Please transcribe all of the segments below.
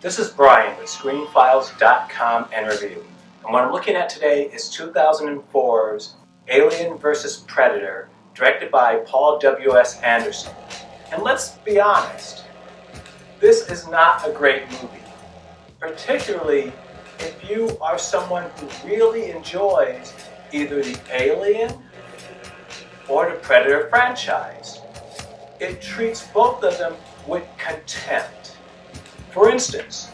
This is Brian with ScreenFiles.com and Review. And what I'm looking at today is 2004's Alien vs. Predator, directed by Paul W.S. Anderson. And let's be honest, this is not a great movie. Particularly if you are someone who really enjoys either the Alien or the Predator franchise. It treats both of them with contempt. For instance,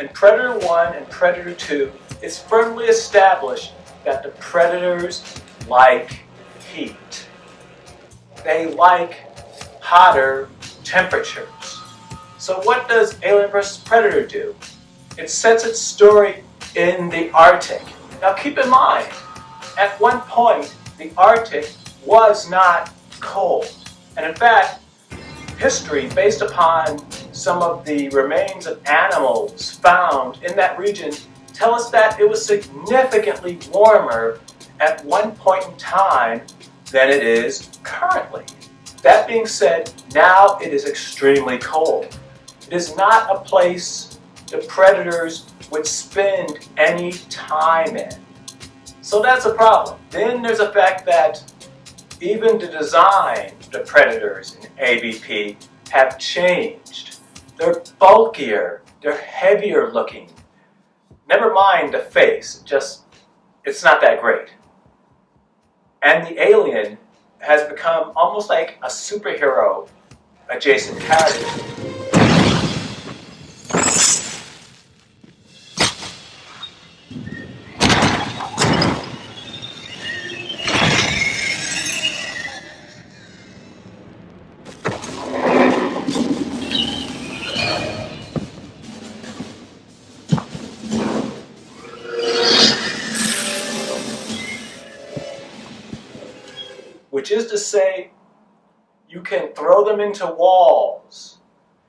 in Predator 1 and Predator 2, it's firmly established that the Predators like heat. They like hotter temperatures. So what does Alien vs. Predator do? It sets its story in the Arctic. Now keep in mind, at one point, the Arctic was not cold. And in fact, history based upon some of the remains of animals found in that region tell us that it was significantly warmer at one point in time than it is currently. That being said, now it is extremely cold. It is not a place the predators would spend any time in. So that's a problem. Then there's the fact that even the design of the predators in AVP have changed. They're bulkier, they're heavier looking. Never mind the face, it's not that great. And the alien has become almost like a superhero adjacent character. Which is to say, you can throw them into walls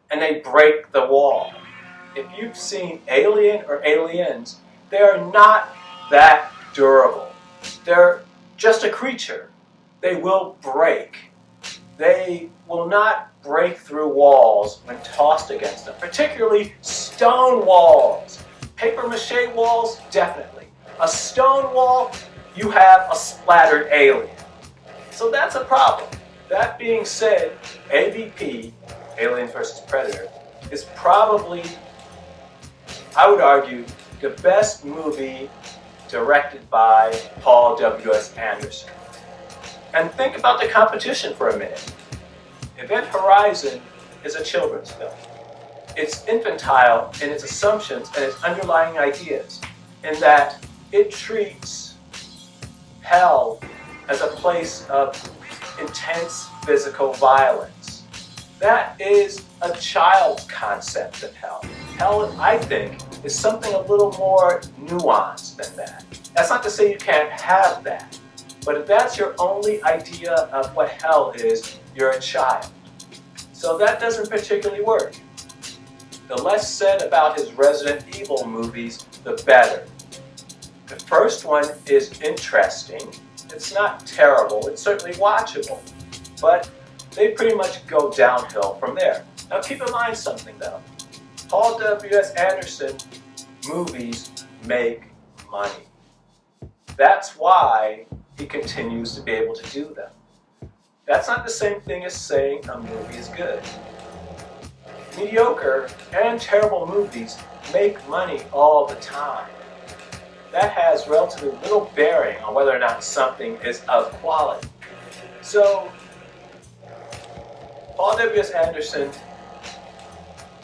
and they break the wall. If you've seen Alien or Aliens, they are not that durable. They're just a creature. They will break. They will not break through walls when tossed against them, particularly stone walls. Paper mache walls, definitely. A stone wall, you have a splattered alien. So that's a problem. That being said, AVP, Alien vs. Predator, is probably, I would argue, the best movie directed by Paul W.S. Anderson. And think about the competition for a minute. Event Horizon is a children's film. It's infantile in its assumptions and its underlying ideas, in that it treats hell as a place of intense physical violence. That is a child's concept of hell. Hell, I think, is something a little more nuanced than that. That's not to say you can't have that, but if that's your only idea of what hell is, you're a child. So that doesn't particularly work. The less said about his Resident Evil movies, the better. The first one is interesting. It's not terrible, it's certainly watchable, but they pretty much go downhill from there. Now keep in mind something though. Paul W.S. Anderson movies make money. That's why he continues to be able to do them. That's not the same thing as saying a movie is good. Mediocre and terrible movies make money all the time. That has relatively little bearing on whether or not something is of quality. So, Paul W.S. Anderson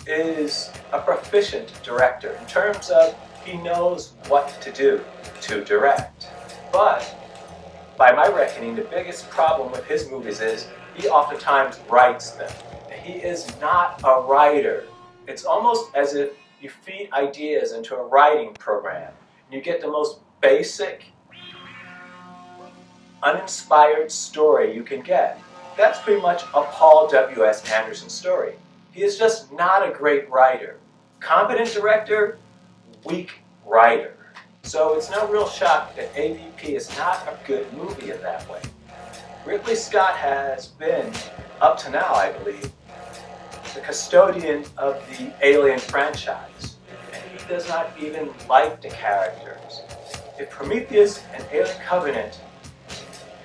is a proficient director in terms of he knows what to do to direct. But, by my reckoning, the biggest problem with his movies is he oftentimes writes them. He is not a writer. It's almost as if you feed ideas into a writing program. You get the most basic, uninspired story you can get. That's pretty much a Paul W.S. Anderson story. He is just not a great writer. Competent director, weak writer. So it's no real shock that AVP is not a good movie in that way. Ridley Scott has been, up to now I believe, the custodian of the Alien franchise, and he does not even like the characters. If Prometheus and Alien Covenant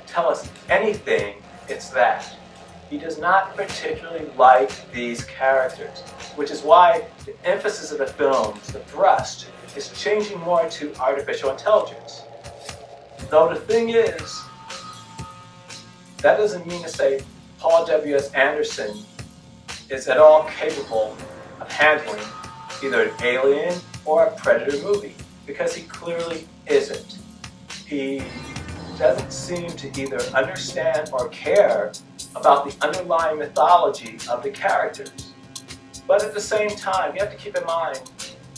tell us anything, it's that. He does not particularly like these characters, which is why the emphasis of the films, the thrust, is changing more to artificial intelligence. Though the thing is, that doesn't mean to say Paul W.S. Anderson is at all capable of handling either an Alien or a Predator movie, because he clearly isn't. He doesn't seem to either understand or care about the underlying mythology of the characters. But at the same time, you have to keep in mind,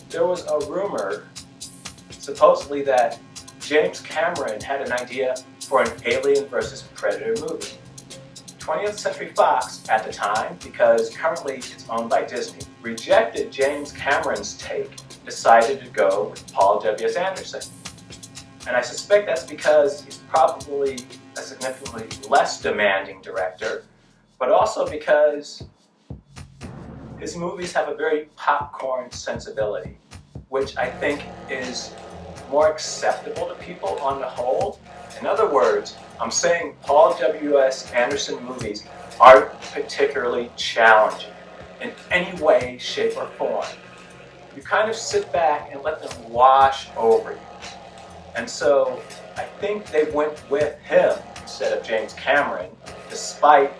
there was a rumor, supposedly, that James Cameron had an idea for an Alien versus Predator movie. 20th Century Fox, at the time, because currently it's owned by Disney, rejected James Cameron's take, decided to go with Paul W.S. Anderson. And I suspect that's because he's probably a significantly less demanding director, but also because his movies have a very popcorn sensibility, which I think is more acceptable to people on the whole. In other words, I'm saying Paul W.S. Anderson movies aren't particularly challenging in any way, shape, or form. You kind of sit back and let them wash over you. And so I think they went with him instead of James Cameron, despite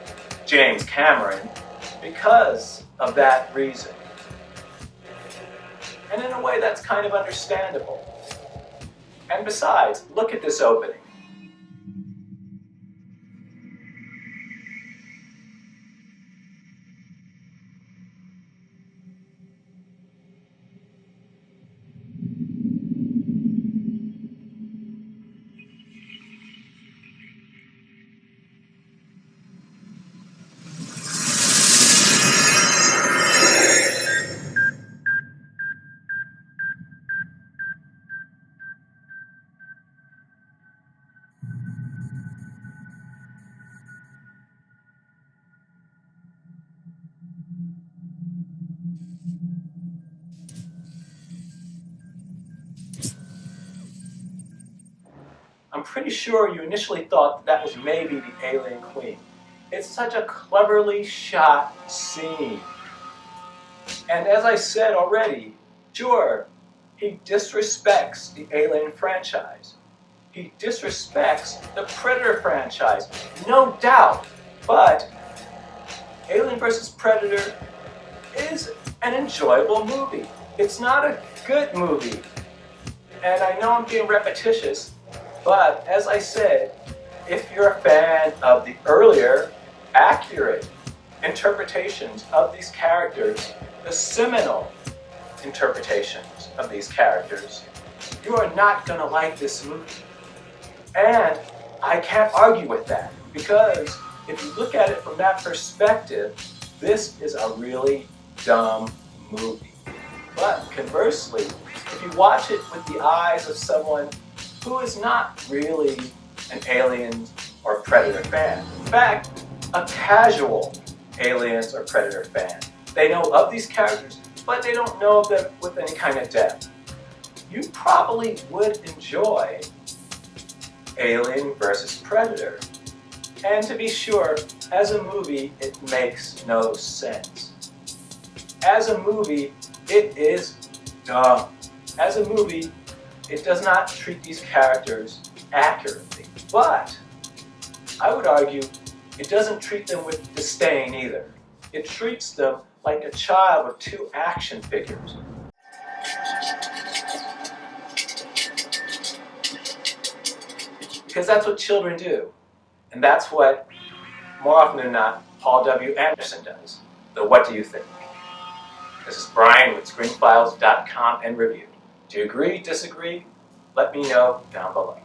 James Cameron, because of that reason. And in a way, that's kind of understandable. And besides, look at this opening. I'm pretty sure you initially thought that was maybe the Alien Queen. It's such a cleverly shot scene. And as I said already, sure, he disrespects the Alien franchise. He disrespects the Predator franchise, no doubt. But Alien vs. Predator is an enjoyable movie. It's not a good movie. And I know I'm being repetitious, but as I said, if you're a fan of the earlier, accurate interpretations of these characters, the seminal interpretations of these characters, you are not going to like this movie. And I can't argue with that, because if you look at it from that perspective, this is a really dumb movie. But conversely, if you watch it with the eyes of someone who is not really an Alien or Predator fan, in fact, a casual Aliens or Predator fan, they know of these characters, but they don't know of them with any kind of depth, you probably would enjoy Alien vs. Predator. And to be sure, as a movie, it makes no sense. As a movie, it is dumb. As a movie, it does not treat these characters accurately. But I would argue it doesn't treat them with disdain either. It treats them like a child with two action figures. Because that's what children do. And that's what, more often than not, Paul W. Anderson does. So what do you think? This is Brian with ScreenFiles.com and Review. Do you agree, disagree? Let me know down below.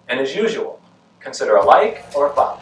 And as usual, consider a like or a follow.